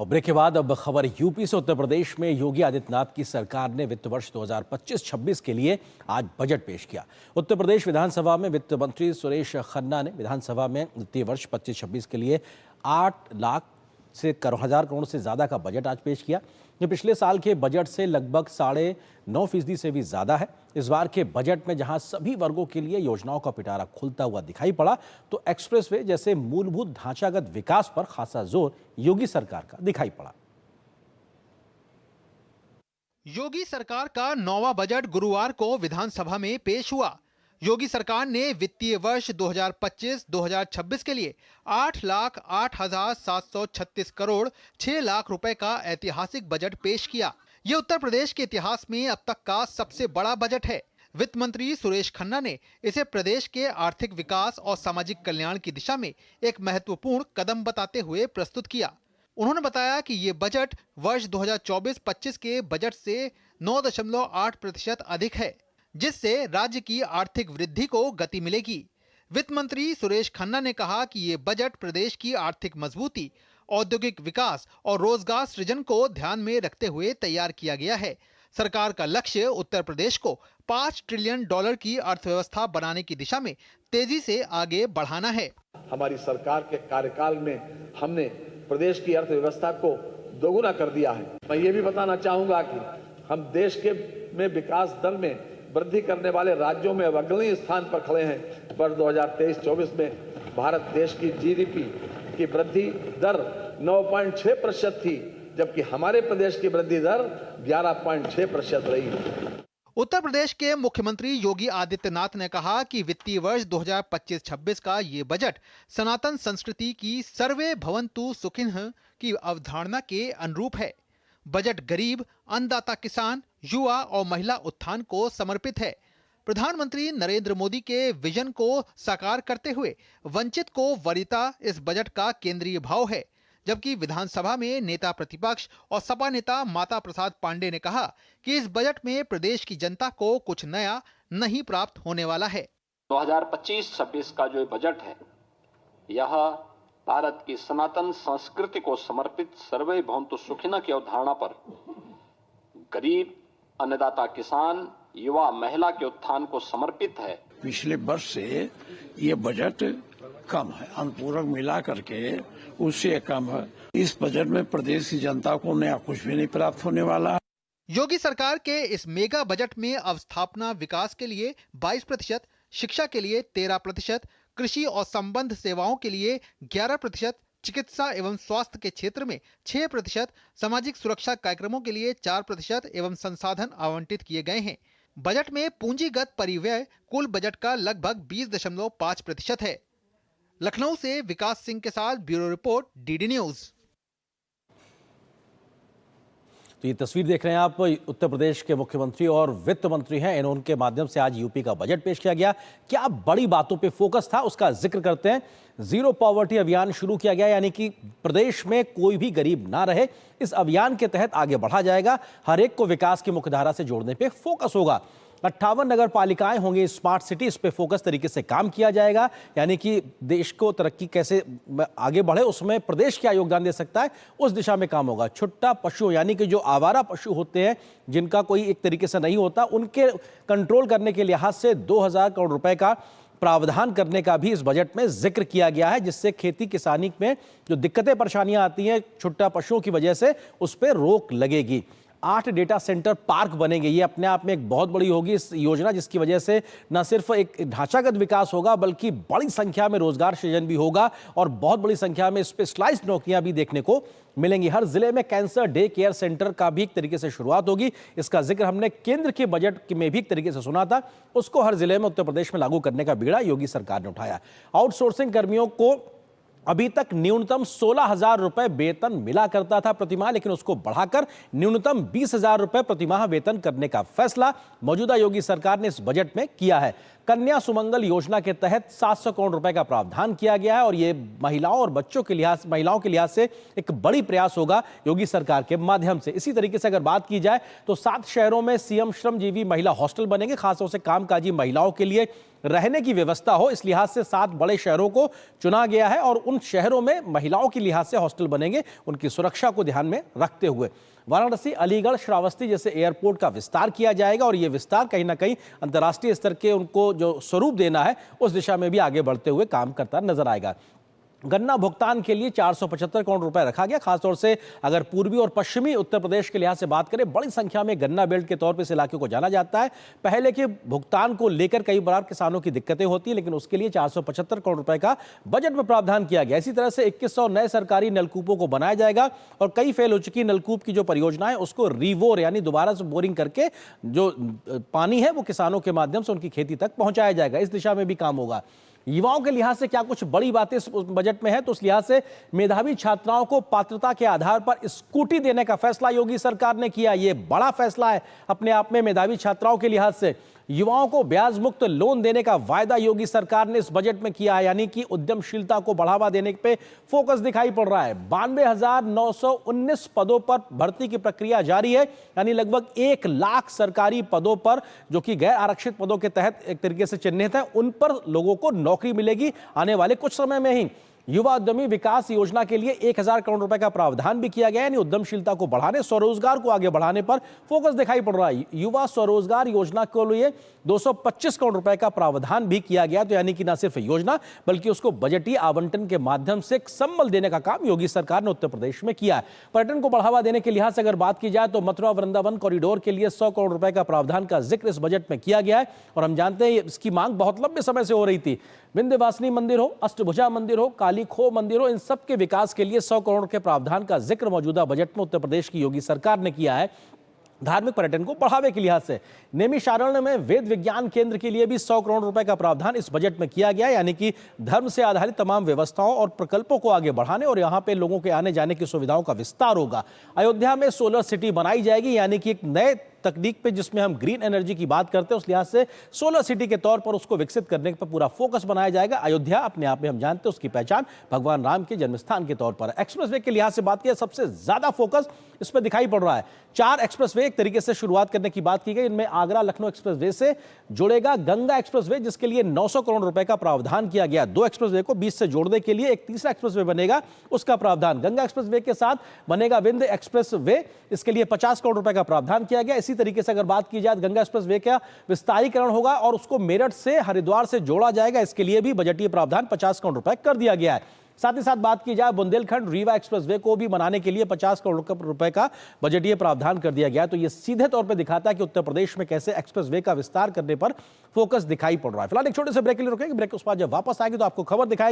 और ब्रेक के बाद अब खबर यूपी से। उत्तर प्रदेश में योगी आदित्यनाथ की सरकार ने वित्त वर्ष 2025-26 के लिए आज बजट पेश किया। उत्तर प्रदेश विधानसभा में वित्त मंत्री सुरेश खन्ना ने विधानसभा में वित्तीय वर्ष 25-26 के लिए 8 लाख से हजार करोड़ से ज्यादा का बजट आज पेश किया। ये पिछले साल के बजट से लगभग 9.5% से भी ज्यादा है। इस बार के बजट में जहां सभी वर्गों के लिए योजनाओं का पिटारा खुलता हुआ दिखाई पड़ा, तो एक्सप्रेसवे जैसे मूलभूत ढांचागत विकास पर खासा जोर योगी सरकार का दिखाई पड़ा। योगी सरकार का 9वां बजट गुरुवार को विधानसभा में पेश हुआ। योगी सरकार ने वित्तीय वर्ष 2025-2026 के लिए 8,08,736 करोड़ 6 लाख रुपए का ऐतिहासिक बजट पेश किया। ये उत्तर प्रदेश के इतिहास में अब तक का सबसे बड़ा बजट है। वित्त मंत्री सुरेश खन्ना ने इसे प्रदेश के आर्थिक विकास और सामाजिक कल्याण की दिशा में एक महत्वपूर्ण कदम बताते हुए प्रस्तुत किया। उन्होंने बताया कि ये बजट वर्ष 2024-25 के बजट से 9.8% अधिक है, जिससे राज्य की आर्थिक वृद्धि को गति मिलेगी। वित्त मंत्री सुरेश खन्ना ने कहा कि ये बजट प्रदेश की आर्थिक मजबूती, औद्योगिक विकास और रोजगार सृजन को ध्यान में रखते हुए तैयार किया गया है। सरकार का लक्ष्य उत्तर प्रदेश को $5 ट्रिलियन की अर्थव्यवस्था बनाने की दिशा में तेजी से आगे बढ़ाना है। हमारी सरकार के कार्यकाल में हमने प्रदेश की अर्थव्यवस्था को दोगुना कर दिया है। मैं ये भी बताना चाहूंगा कि हम देश के में विकास दर में वृद्धि करने वाले राज्यों में अग्रणी स्थान पर खड़े हैं। वर्ष 2023-24 में भारत देश की जीडीपी की वृद्धि दर 9.6% थी, जबकि हमारे प्रदेश की वृद्धि दर 11.6% रही। उत्तर प्रदेश के मुख्यमंत्री योगी आदित्यनाथ ने कहा कि वित्तीय वर्ष 2025-26 का ये बजट सनातन संस्कृति की सर्वे भवन्तु सुखिनः की अवधारणा के अनुरूप है। बजट गरीब, अन्नदाता किसान, युवा और महिला उत्थान को समर्पित है। प्रधानमंत्री नरेंद्र मोदी के विजन को साकार करते हुए वंचित को वरीयता इस बजट का केंद्रीय भाव है। जबकि विधानसभा में नेता प्रतिपक्ष और सपा नेता माता प्रसाद पांडे ने कहा कि इस बजट में प्रदेश की जनता को कुछ नया नहीं प्राप्त होने वाला है। 2025-26 का जो बजट है, यह भारत की सनातन संस्कृति को समर्पित सर्वे भवन्तु सुखिनः की अवधारणा पर गरीब, अन्नदाता किसान, युवा, महिला के उत्थान को समर्पित है। पिछले वर्ष से ये बजट कम है, अनुपूरक मिला करके उससे कम है। इस बजट में प्रदेश की जनता को नया कुछ भी नहीं प्राप्त होने वाला है। योगी सरकार के इस मेगा बजट में अवस्थापना विकास के लिए 22%, शिक्षा के लिए 13%, कृषि और संबंध सेवाओं के लिए 11%, चिकित्सा एवं स्वास्थ्य के क्षेत्र में 6%, सामाजिक सुरक्षा कार्यक्रमों के लिए 4% एवं संसाधन आवंटित किए गए हैं। बजट में पूंजीगत परिव्यय कुल बजट का लगभग 20.5% है। लखनऊ से विकास सिंह के साथ ब्यूरो रिपोर्ट, डीडी न्यूज। तो ये तस्वीर देख रहे हैं आप, उत्तर प्रदेश के मुख्यमंत्री और वित्त मंत्री हैं। इनके माध्यम से आज यूपी का बजट पेश किया गया। क्या बड़ी बातों पे फोकस था, उसका जिक्र करते हैं। जीरो पॉवर्टी अभियान शुरू किया गया, यानी कि प्रदेश में कोई भी गरीब ना रहे। इस अभियान के तहत आगे बढ़ा जाएगा। हर एक को विकास की मुख्यधारा से जोड़ने पे फोकस होगा। 58 नगर पालिकाएं होंगी स्मार्ट सिटी, इस पे फोकस तरीके से काम किया जाएगा। यानी कि देश को तरक्की कैसे आगे बढ़े, उसमें प्रदेश क्या योगदान दे सकता है, उस दिशा में काम होगा। छुट्टा पशु, यानी कि जो आवारा पशु होते हैं, जिनका कोई एक तरीके से नहीं होता, उनके कंट्रोल करने के लिहाज से 2000 करोड़ रुपए का प्रावधान करने का भी इस बजट में जिक्र किया गया है, जिससे खेती किसानी में जो दिक्कतें परेशानियां आती हैं छुट्टा पशुओं की वजह से, उस पर रोक लगेगी। 8 डेटा सेंटर पार्क बनेंगे। ये अपने आप में एक बहुत बड़ी होगी इस योजना, जिसकी वजह से न सिर्फ एक ढांचागत विकास होगा, बल्कि बड़ी संख्या में रोजगार सृजन भी होगा और बहुत बड़ी संख्या में स्पेशलाइज्ड नौकरियां भी देखने को मिलेंगी। हर जिले में कैंसर डे केयर सेंटर का भी एक तरीके से शुरुआत होगी। इसका जिक्र हमने केंद्र के बजट में भी एक तरीके से सुना था। उसको हर जिले में उत्तर प्रदेश में लागू करने का बीड़ा योगी सरकार ने उठाया। आउटसोर्सिंग कर्मियों को अभी तक न्यूनतम 16,000 रुपए वेतन मिला करता था प्रतिमाह, लेकिन उसको बढ़ाकर न्यूनतम 20,000 रुपए प्रतिमाह वेतन करने का फैसला मौजूदा योगी सरकार ने इस बजट में किया है। कन्या सुमंगल योजना के तहत 700 करोड़ रुपए का प्रावधान किया गया है और ये महिलाओं और बच्चों के महिलाओं के लिहाज से एक बड़ी प्रयास होगा योगी सरकार के माध्यम से। इसी तरीके से अगर बात की जाए तो 7 शहरों में सीएम श्रमजीवी महिला हॉस्टल बनेंगे, खासतौर से कामकाजी महिलाओं के लिए। रहने की व्यवस्था हो। इस लिहाज से 7 बड़े शहरों को चुना गया है और उन शहरों में महिलाओं के लिहाज से हॉस्टल बनेंगे, उनकी सुरक्षा को ध्यान में रखते हुए। वाराणसी, अलीगढ़, श्रावस्ती जैसे एयरपोर्ट का विस्तार किया जाएगा और यह विस्तार कहीं ना कहीं अंतर्राष्ट्रीय स्तर के उनको जो स्वरूप देना है उस दिशा में भी आगे बढ़ते हुए काम करता नजर आएगा। गन्ना भुगतान के लिए 475 करोड़ रुपए रखा गया। खासतौर से अगर पूर्वी और पश्चिमी उत्तर प्रदेश के लिहाज से बात करें, बड़ी संख्या में गन्ना बेल्ट के तौर पर इस इलाके को जाना जाता है। पहले के भुगतान को लेकर कई बार किसानों की दिक्कतें होती है, लेकिन उसके लिए 475 करोड़ रुपए का बजट में प्रावधान किया गया। इसी तरह से 2100 नए सरकारी नलकूपों को बनाया जाएगा और कई फेल हो चुकी नलकूप की जो परियोजना है उसको रिवोर यानी दोबारा से बोरिंग करके जो पानी है वो किसानों के माध्यम से उनकी खेती तक पहुंचाया जाएगा। इस दिशा में भी काम होगा। युवाओं के लिहाज से क्या कुछ बड़ी बातें इस बजट में है, तो उस लिहाज से मेधावी छात्राओं को पात्रता के आधार पर स्कूटी देने का फैसला योगी सरकार ने किया। यह बड़ा फैसला है अपने आप में मेधावी छात्राओं के लिहाज से। युवाओं को ब्याज मुक्त लोन देने का वायदा योगी सरकार ने इस बजट में किया है, यानी कि उद्यमशीलता को बढ़ावा देने पे फोकस दिखाई पड़ रहा है। 92,919 पदों पर भर्ती की प्रक्रिया जारी है, यानी लगभग 1 लाख सरकारी पदों पर जो कि गैर आरक्षित पदों के तहत एक तरीके से चिन्हित है, उन पर लोगों को नौकरी मिलेगी आने वाले कुछ समय में ही। युवा उद्यमी विकास योजना के लिए 1000 करोड़ रुपए का प्रावधान भी किया गया है, यानी उद्यमशीलता को बढ़ाने, स्वरोजगार को आगे बढ़ाने पर फोकस दिखाई पड़ रहा है। युवा स्वरोजगार योजना के लिए 225 करोड़ रुपए का प्रावधान भी किया गया, तो यानी कि न सिर्फ योजना बल्कि उसको बजटीय आवंटन के माध्यम से संबल देने का काम योगी सरकार ने उत्तर प्रदेश में किया है। पर्यटन को बढ़ावा देने के लिहाज से अगर बात की जाए तो मथुरा वृंदावन कॉरिडोर के लिए 100 करोड़ रुपए का प्रावधान का जिक्र इस बजट में किया गया है और हम जानते हैं इसकी मांग बहुत लंबे समय से हो रही थी। विंध्यवासिनी मंदिर हो, अष्टभुजा मंदिर हो, काली खो मंदिर हो, इन सब के विकास के लिए 100 करोड़ के प्रावधान का जिक्र मौजूदा बजट में उत्तर प्रदेश की योगी सरकार ने किया है। धार्मिक पर्यटन को बढ़ावे के लिहाज से नैमिषारण्य में वेद विज्ञान केंद्र के लिए भी 100 करोड़ रुपए का प्रावधान इस बजट में किया गया, यानी कि धर्म से आधारित तमाम व्यवस्थाओं और प्रकल्पों को आगे बढ़ाने और यहां पे लोगों के आने जाने की सुविधाओं का विस्तार होगा। अयोध्या में सोलर सिटी बनाई जाएगी, यानी कि एक नए तकनीक पे जिसमें हम ग्रीन एनर्जी की बात करते हैं उस लिहाज से सोलर सिटी के तौर पर उसको विकसित करने पर पूरा फोकस बनाया जाएगा। अयोध्या अपने आप में हम जानते हैं उसकी पहचान भगवान राम के जन्मस्थान के तौर पर। एक्सप्रेसवे के लिहाज से बात की सबसे ज्यादा फोकस इस पर दिखाई पड़ रहा है। 4 एक्सप्रेसवे एक तरीके से शुरुआत करने की बात की गई। इनमें आगरा लखनऊ एक्सप्रेसवे से जुड़ेगा गंगा एक्सप्रेसवे, जिसके लिए 900 करोड़ रुपए का प्रावधान किया गया। 2 एक्सप्रेसवे को बीच से जोड़ने के लिए एक तीसरा एक्सप्रेसवे बनेगा, उसका प्रावधान गंगा एक्सप्रेसवे के साथ बनेगा विंध्य एक्सप्रेसवे, इसके लिए 50 करोड़ रुपए का प्रावधान किया गया। इसी तरीके से अगर बात की जाए गंगा एक्सप्रेसवे का विस्तारीकरण होगा और उसको मेरठ से हरिद्वार से जोड़ा जाएगा, इसके लिए भी बजटीय प्रावधान 50 करोड़ रुपए कर दिया गया है। साथ ही साथ बात की जाए बुंदेलखंड रीवा एक्सप्रेसवे को भी बनाने के लिए 50 करोड़ रुपए का बजटीय प्रावधान कर दिया गया। तो यह सीधे तौर पर दिखाता है कि उत्तर प्रदेश में कैसे एक्सप्रेसवे का विस्तार करने पर फोकस दिखाई पड़ रहा है। फिलहाल एक छोटे से ब्रेक के लिए रुकेंगे, ब्रेक के बाद जब वापस आएंगे तो आपको खबर दिखाएंगे